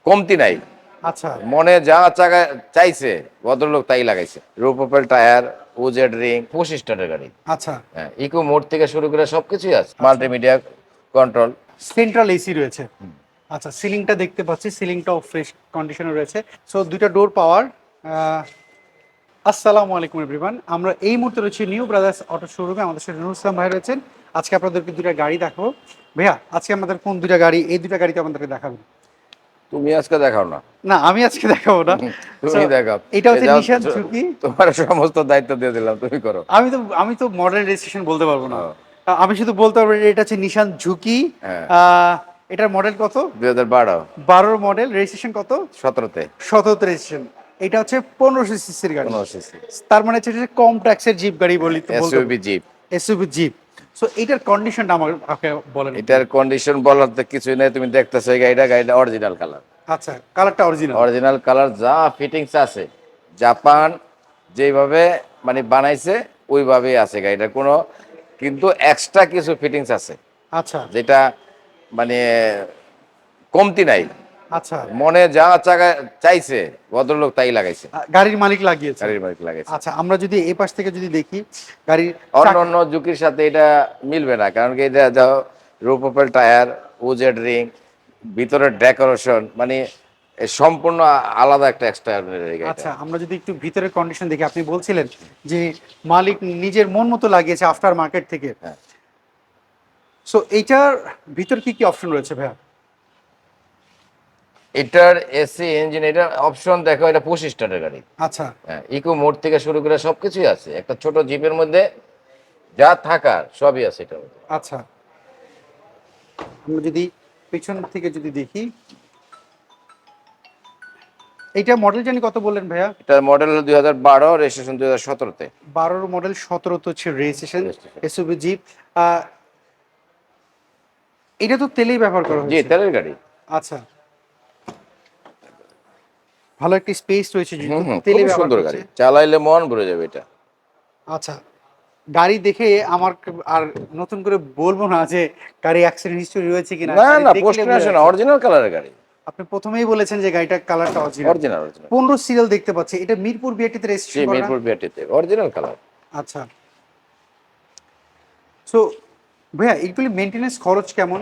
কমতি নাই। আচ্ছা মনে যা চাইছে ভদ্রলোক তাই লাগাইছে। রূপোপেল টায়ার, ওজেড রিং, 25 স্টারের গাড়ি। আচ্ছা হ্যাঁ, ইকো মোড থেকে শুরু করে সবকিছুই আছে, আচ্ছা মাল্টিমিডিয়া কন্ট্রোল। সেন্ট্রাল এসি রয়েছে। আচ্ছা সিলিংটা দেখতে পাচ্ছি, সিলিংটাও ফ্রেশ কন্ডিশনে রয়েছে। সো দুইটা ডোর পাওয়ার। আসসালামু আলাইকুম এভরিওয়ান, আমরা এই মুহূর্তে রয়েছি নিউ ব্রাদার্স অটো শোরুমে। আমাদের সাথে নুরুল ইসলাম ভাই রয়েছেন। আজকে আপনাদেরকে দুইটা গাড়ি দেখাবো। ভাইয়া আজকে আমাদের কোন দুইটা গাড়ি, এই দুইটা গাড়িতে আমাদেরকে দেখাবেন? তুমি আজকে দেখাও না। না আমি আজকে দেখাবো না। So, তুমি দেখাও। এটা এই হচ্ছে যাও, নিশান ঝুঁকি। তোমার সমস্ত দায়িত্ব দিয়ে দিলাম, তুমি করো। আমি তো মডেল রেজিস্ট্রেশন বলতে পারবো না। ও, আমি শুধু বলতে পারবো এটা হচ্ছে নিশান ঝুঁকি। হ্যাঁ, এটার মডেল কত? 2012, 12 মডেল, রেজিস্ট্রেশন কত? 17তে। 17 রেজিস্ট্রেশন। এটা হচ্ছে 1500 সিসির গাড়ি। 15 সিসি তার মানে হচ্ছে যে কম ট্যাক্সের জিপ গাড়ি বলতে SUV jeep. SUV jeep. So এটার কন্ডিশনটা আমাকে বলেন একটু। এটার কন্ডিশন বলার তো কিছুই নেই, তুমি দেখতেছো এই গাড়িটা অরিজিনাল কালার। আচ্ছা কালারটা অরিজিনাল। অরিজিনাল কালার, যা ফিটিংস আছে জাপান যেভাবে মানে বানাইছে ওইভাবেই আছে গাড়িটার, কোনো কিন্তু এক্সট্রা কিছু ফিটিংস আছে আচ্ছা যেটা মানে কমতি নাই। আচ্ছা মনে যা চাইছে ভদ্রলোক তাই লাগাইছে, গাড়ির মালিক লাগিয়েছে। গাড়ির মালিক লাগাইছে। আচ্ছা আমরা যদি এই পাশ থেকে যদি দেখি গাড়ির অন্য অন্য ঝুঁকির সাথে এটা মিলবে না, কারণ কি এটা যাও রূপোপেল টায়ার, ওজেড রিং, ভিতরের ডেকোরেশন মানে সম্পূর্ণ আলাদা একটা এক্সট্রা গাড়িটা। আচ্ছা আমরা যদি একটু ভিতরের কন্ডিশন দেখি, আপনি বলছিলেন যে মালিক নিজের মন মতো লাগিয়েছে আফটার মার্কেট থেকে। হ্যাঁ। সো এইটার ভিতর কি কি অপশন রয়েছে ভাইয়া? এটার এসি ইঞ্জিন, এটা অপশন দেখো, এটা 25 স্টারের গাড়ি। আচ্ছা হ্যাঁ, ইকো মোড থেকে শুরু করে সবকিছুই আছে, একটা ছোট জিপের মধ্যে যা থাকার সবই আছে এটার মধ্যে। আচ্ছা আমরা যদি পেছন থেকে যদি দেখি, এইটা মডেল জানি কত বললেন ভাইয়া? এটার মডেল হলো 2012, রেজিস্ট্রেশন 2017তে। 12 মডেল, 17 হচ্ছে রেজিস্ট্রেশন, এসইউভি জিপ। এটা তো তেলেই ব্যবহার করা জি, হয়েছে। তেলের গাড়ি। আচ্ছা ভালো একটা স্পেস রয়েছে হুম যেহেতু হুম, তেলে খুবই ব্যবহার সুন্দর করছে। গাড়ি, চালাইলে মন ভরে যাবে এটা। আচ্ছা গাড়ি দেখে আমার আর নতুন করে বলবো না যে গাড়ি অ্যাক্সিডেন্ট হিস্টরি রয়েছে কিনা, না গাড়ি না, দেখলে পোস্ট বোঝা আসে না, যাচ্ছে। অরিজিনাল কালারের গাড়ি। আপনি প্রথমেই বলেছেন যে গাড়িটার কালারটা অরিজিনাল। Original original. 15 সিরিয়াল দেখতে পাচ্ছি, এটা মিরপুর বিআরটিতে জি, রেজিস্ট্রেশন করা না? মিরপুর বিআরটিতে অরিজিনাল কালার। আচ্ছা সো ভাইয়া এইগুলি মেনটেনেন্স খরচ কেমন?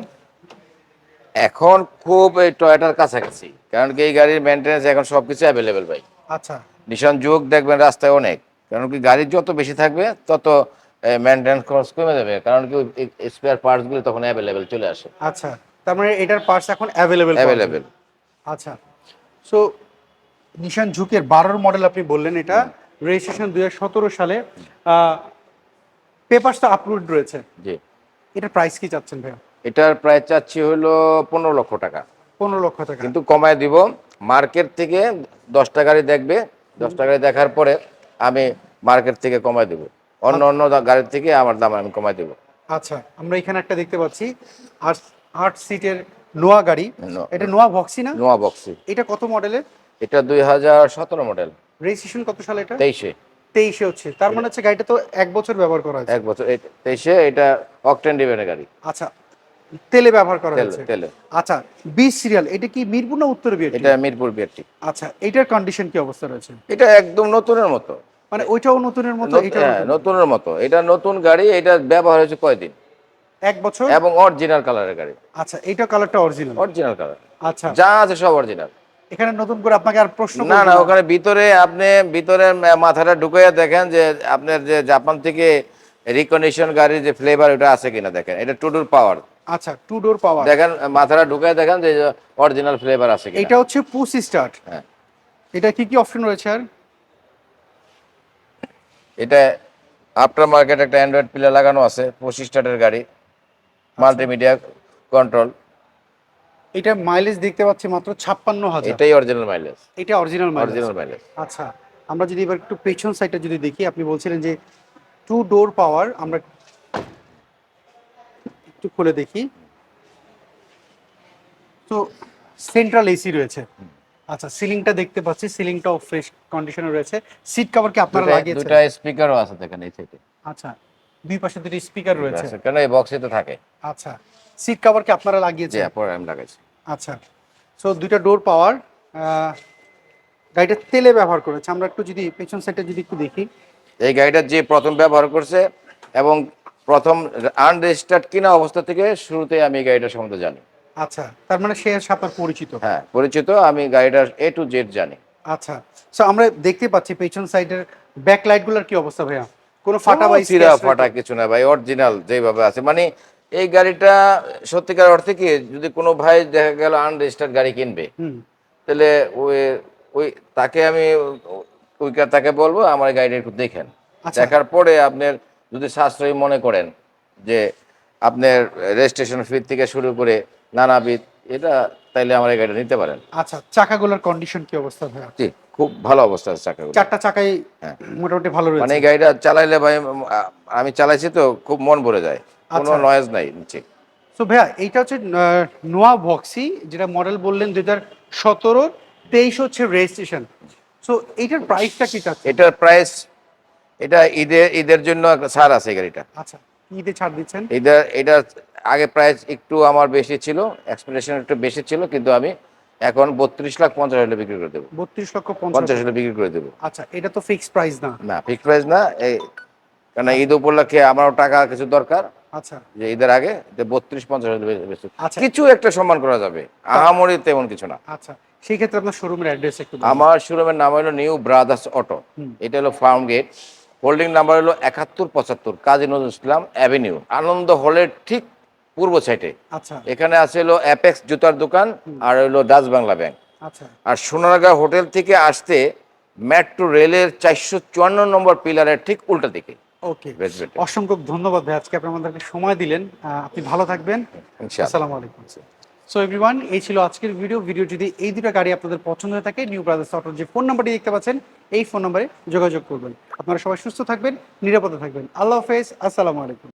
এখন খুব এই টয়োটার কাছাকাছি, কারণ কি এই গাড়ির মেনটেন্যান্স এখন সবকিছু অ্যাভেলেবেল ভাই। আচ্ছা নিশান যুগ দেখবেন রাস্তায় অনেক, কারণ কি গাড়ি যত বেশি থাকবে তত মেনটেন্যান্স খরচ কমে যাবে, কারণ কি স্পেয়ার পার্টসগুলো তখন অ্যাভেলেবেল চলে আসে। আচ্ছা তার মানে এটার পার্টস এখন অ্যাভেলেবেল পাওয়া যাবে। অ্যাভেলেবেল। আচ্ছা সো নিশান জুকের 12 মডেল আপনি বললেন, এটা রেজিস্ট্রেশন 2017 সালে। পেপারস তো আপলোড রয়েছে। জি, এটার প্রাইস কি চাচ্ছেন ভাইয়া? এটার প্রায় চাচ্ছি হলো 15 লক্ষ টাকা, 15 লক্ষ টাকা। কিন্তু কমায় দিব। মার্কেট থেকে 10টা গাড়ি দেখবে, 10টা গাড়ি দেখার পরে আমি মার্কেট থেকে কমায় দেবো, অন্য অন্য গাড়ির থেকে আমার দাম আমি কমায় দেবো। আচ্ছা আমরা এখানে একটা দেখতে পাচ্ছি 8 সিটের নোয়া গাড়ি। এটা নোয়া ভক্সি না? নোয়া বক্সি। এটা কত মডেলের? এটা 2017 মডেল। রেজিস্ট্রেশন কত সালে এটা? 23-এ। 23 হচ্ছে, তার মানে হচ্ছে গাড়িটা তো 1 বছর ব্যবহার করা হয়েছে। 1 বছর। 23-এ এটা অকটেন ডিভেনের গাড়ি। আচ্ছা তেলে ব্যবহার করা তেলে হয়েছে। তেলে। আচ্ছা 20 সিরিয়াল, এটা কি মিরপুর না উত্তর বিআরটি? এটা মিরপুর বিআরটি। আচ্ছা এটার কন্ডিশন কি অবস্থা রয়েছে? এটা একদম নতুনের মতো। মানে ওইটাও নতুনের মতো, এটাও হ্যাঁ, নতুন? নতুনের মতো। এটা নতুন গাড়ি, এটা ব্যবহার হয়েছে কয়দিন, 1 বছর। এবং অরিজিনাল কালারের গাড়ি। আচ্ছা এইটা কালারটা অরিজিনাল। অরিজিনাল কালার, আচ্ছা যা আছে সব অরিজিনাল। এখানে নতুন করে আপনাকে আর প্রশ্ন না করবো না, না। ওখানে ভিতরে আপনি ভিতরে মাথাটা ঢুকাইয়া দেখেন যে আপনার যে জাপান থেকে রিকন্ডিশন গাড়ির যে ফ্লেভার ওটা আছে কিনা দেখেন। এটা টু ডোর পাওয়ার। আচ্ছা 2 ডোর পাওয়ার। দেখেন, মাথাটা ঢুকায় দেখেন যে অরিজিনাল ফ্লেভার আছে কিনা। এটা হচ্ছে পুশ স্টার্ট। হ্যাঁ, এটা কি কি অপশন রয়েছে আর? এটা আফটার মার্কেট একটা অ্যান্ড্রয়েড প্লে লাগানো আছে, 25 স্টার্টের গাড়ি, মাল্টিমিডিয়া কন্ট্রোল। এটা মাইলেজ দেখতে পাচ্ছি মাত্র 56,000। এটাই অরিজিনাল মাইলেজ। এটা অরিজিনাল মাইলেজ। Original mileage. আচ্ছা আমরা যদি এবার একটু পেছন সাইডটা যদি দেখি, আপনি বলছিলেন যে 2 ডোর পাওয়ার, আমরা একটু খুলে দেখি। তো সেন্ট্রাল এসি রয়েছে। আচ্ছা সিলিংটা দেখতে পাচ্ছি, সিলিংটাও ফ্রেশ কন্ডিশনে রয়েছে। সিট কভার কি আপনারা লাগিয়েছেন? দুটা স্পিকারও আছে দেখেন এই সাইডে। আচ্ছা দুই পাশে দুটো স্পিকার রয়েছে। কেন এই বক্সে তো থাকে। আচ্ছা সিট কভার কি আপনারা জি, লাগিয়েছেন? পরে আমি লাগাইছি। আচ্ছা সো দুইটা ডোর পাওয়ার, গাড়িটা তেলে ব্যবহার করেছে। আমরা একটু যদি পেছন সাইডটা যদি একটু দেখি, এই গাড়িটা যে প্রথম ব্যবহার করছে এবং প্রথম আনরেজিস্টার্ড কিনা অবস্থা থেকে শুরুতে আমি এই গাড়িটা সম্বন্ধে জানি। আচ্ছা, তার মানে সে আপনার পরিচিত। হ্যাঁ পরিচিত, আমি গাড়িটার A to Z জানি। আচ্ছা, সো আমরা দেখতে পাচ্ছি পেছন সাইডের ব্যাক লাইটগুলোর কি অবস্থা ভাইয়া? কোনো ফাটা বা চিরা scratch ফাটা নাকি? কিছু না ভাই, অরিজিনাল যেভাবে আছে। মানে এই গাড়িটা সত্যিকার অর্থে কি, যদি কোনো ভাই দেখা গেল আনরেজিস্টার্ড গাড়ি কিনবে, হুম, তাহলে ওই ওই তাকে আমি তাকে বলবো আমার এই গাড়িটা একটু দেখেন। আচ্ছা। দেখার পরে আপনার যদি সাশ্রয়ী মনে করেন যে আপনার রেজিস্ট্রেশন ফি থেকে শুরু করে নানাবিধ এটা, তাইলে আমার এই গাড়িটা নিতে পারেন। আচ্ছা, চাকাগুলোর কন্ডিশন কি অবস্থা ভাইয়া? জি, খুব ভালো অবস্থা আছে চাকাগুলো। চারটা চাকাই হ্যাঁ। মোটামুটি ভালো মানে রয়েছে। এই গাড়িটা চালাইলে ভাই আমি চালাইছি তো খুব মন ভরে যায়, কোনো আচ্ছা। নয়েজ নাই নিচে। সো ভাইয়া এইটা হচ্ছে নোয়া ভক্সি, যেটা মডেল বললেন 2017, 23 হচ্ছে রেজিস্ট্রেশন। সো এইটার প্রাইসটা কি চাচ্ছে? এটার প্রাইস, এটা ঈদের জন্য একটা ছাড় আছে এই গাড়িটা। আচ্ছা, কি ঈদে ছাড় দিচ্ছেন? এটা আগে প্রাইস একটু আমার বেশি ছিল, এক্সপেকটেশন একটু বেশি ছিল, কিন্তু আমি এখন 32,50,000 বিক্রি করে দেবো। 32,50,000। 50,000 বিক্রি করে দেবো। আচ্ছা, এটা তো ফিক্সড প্রাইস না। না ফিক্সড প্রাইস না, এই কেন ঈদ উপলক্ষে আমারও টাকা কিছু দরকার, আচ্ছা যে ঈদের আগে 32,50,000 বেশি আচ্ছা কিছু একটা সম্মান করা যাবে, আহামরি তেমন কিছু না। আচ্ছা, সেই ক্ষেত্রে আপনার শোরুমের অ্যাড্রেস একটু বলুন। আমার শোরুমের নাম হলো নিউ ব্রাদার্স অটো। হুম। এটা হলো ফার্ম গেট, হোল্ডিং নাম্বার হলো 7175 কাজী নজরুল ইসলাম অ্যাভিনিউ, আনন্দ হলের ঠিক পূর্ব সাইডে। আচ্ছা এখানে আছে হলো অ্যাপেক্স জুতার দোকান, আর হলো ডাচ বাংলা ব্যাংক। আচ্ছা আর সোনারগাঁ হোটেল থেকে আসতে মেট্রো রেলের 454 নম্বর পিলারের ঠিক উল্টা দিকে। ওকে, বেসমেন্টে। অসংখ্য ধন্যবাদ ভাই, আজকে আপনি আমাদেরকে সময় দিলেন। আপনি ভালো থাকবেন। ইনশাআল্লাহ। আসসালামু আলাইকুম। সো এভরিওয়ান, এই ছিল আজকের ভিডিও যদি এই দুটো গাড়ি আপনাদের পছন্দ হয়ে থাকে, নিউ ব্রাদার্স অটোর যে ফোন নাম্বারটি দেখতে পাচ্ছেন, এই ফোন নাম্বারে যোগাযোগ করবেন। আপনারা সবাই সুস্থ থাকবেন, নিরাপদে থাকবেন। আল্লাহ হাফেজ, আসসালামু আলাইকুম।